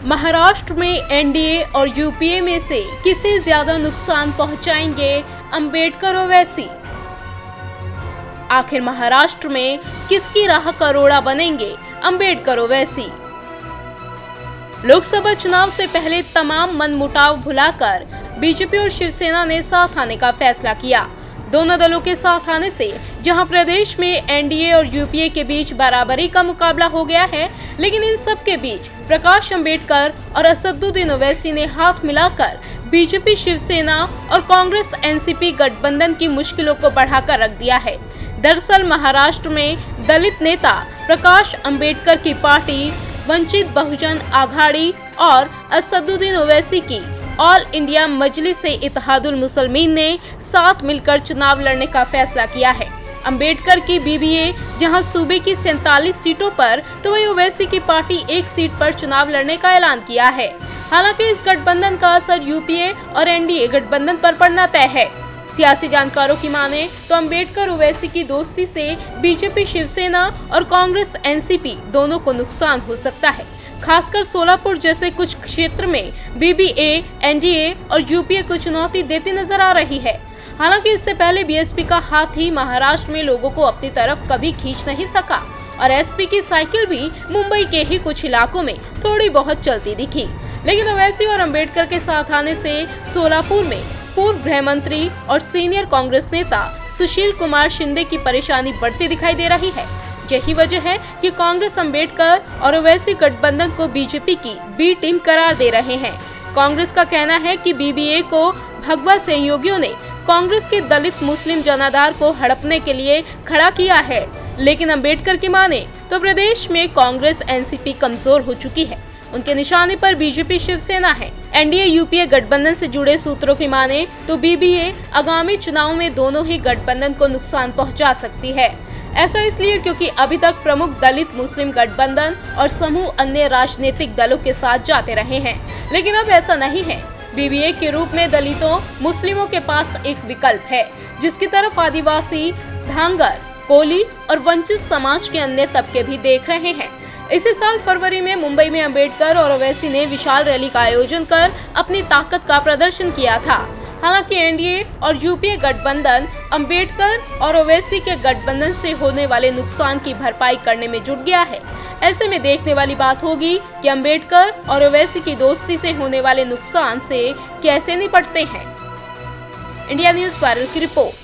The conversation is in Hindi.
महाराष्ट्र में एनडीए और यूपीए में से किसे ज्यादा नुकसान पहुंचाएंगे अंबेडकर ओवैसी? आखिर महाराष्ट्र में किसकी राह करोड़ा बनेंगे अंबेडकर ओवैसी? लोकसभा चुनाव से पहले तमाम मनमुटाव भुलाकर बीजेपी और शिवसेना ने साथ आने का फैसला किया। दोनों दलों के साथ आने से जहां प्रदेश में एनडीए और यूपीए के बीच बराबरी का मुकाबला हो गया है, लेकिन इन सब के बीच प्रकाश अंबेडकर और असदुद्दीन ओवैसी ने हाथ मिलाकर बीजेपी, शिवसेना और कांग्रेस एनसीपी गठबंधन की मुश्किलों को बढ़ाकर रख दिया है। दरअसल महाराष्ट्र में दलित नेता प्रकाश अंबेडकर की पार्टी वंचित बहुजन आघाड़ी और असदुद्दीन ओवैसी की ऑल इंडिया मजलिस इत्तेहादुल मुसलमीन ने साथ मिलकर चुनाव लड़ने का फैसला किया है। अंबेडकर की बीबीए जहां सूबे की 47 सीटों पर, तो वही ओवैसी की पार्टी 1 सीट पर चुनाव लड़ने का ऐलान किया है। हालांकि इस गठबंधन का असर यूपीए और एनडीए गठबंधन पर पड़ना तय है। सियासी जानकारों की माने तो अंबेडकर ओवैसी की दोस्ती से बीजेपी, शिवसेना और कांग्रेस एनसीपी दोनों को नुकसान हो सकता है। खासकर सोलापुर जैसे कुछ क्षेत्र में बीबीए, एनडीए और यूपीए को चुनौती देती नजर आ रही है। हालांकि इससे पहले बीएसपी का हाथ ही महाराष्ट्र में लोगों को अपनी तरफ कभी खींच नहीं सका और एसपी की साइकिल भी मुंबई के ही कुछ इलाकों में थोड़ी बहुत चलती दिखी। लेकिन ओवैसी और अंबेडकर के साथ आने से सोलापुर में पूर्व गृह मंत्री और सीनियर कांग्रेस नेता सुशील कुमार शिंदे की परेशानी बढ़ती दिखाई दे रही है। यही वजह है कि कांग्रेस अंबेडकर और ओवैसी गठबंधन को बीजेपी की बी टीम करार दे रहे हैं। कांग्रेस का कहना है कि बीबीए को भगवा सहयोगियों ने कांग्रेस के दलित मुस्लिम जनाधार को हड़पने के लिए खड़ा किया है, लेकिन अंबेडकर की माने तो प्रदेश में कांग्रेस एनसीपी कमजोर हो चुकी है। उनके निशाने पर बीजेपी, शिवसेना है। एनडीए यूपीए गठबंधन से जुड़े सूत्रों की माने तो बीबीए आगामी चुनाव में दोनों ही गठबंधन को नुकसान पहुंचा सकती है। ऐसा इसलिए क्योंकि अभी तक प्रमुख दलित मुस्लिम गठबंधन और समूह अन्य राजनीतिक दलों के साथ जाते रहे हैं, लेकिन अब ऐसा नहीं है। बीबीए के रूप में दलितों, मुस्लिमों के पास एक विकल्प है, जिसकी तरफ आदिवासी, धांगर, कोली और वंचित समाज के अन्य तबके भी देख रहे हैं। इसी साल फरवरी में मुंबई में अंबेडकर और ओवैसी ने विशाल रैली का आयोजन कर अपनी ताकत का प्रदर्शन किया था। हालांकि एनडीए और यूपीए गठबंधन अंबेडकर और ओवैसी के गठबंधन से होने वाले नुकसान की भरपाई करने में जुट गया है। ऐसे में देखने वाली बात होगी कि अंबेडकर और ओवैसी की दोस्ती से होने वाले नुकसान से कैसे निपटते हैं। इंडिया न्यूज़ वायरल की रिपोर्ट।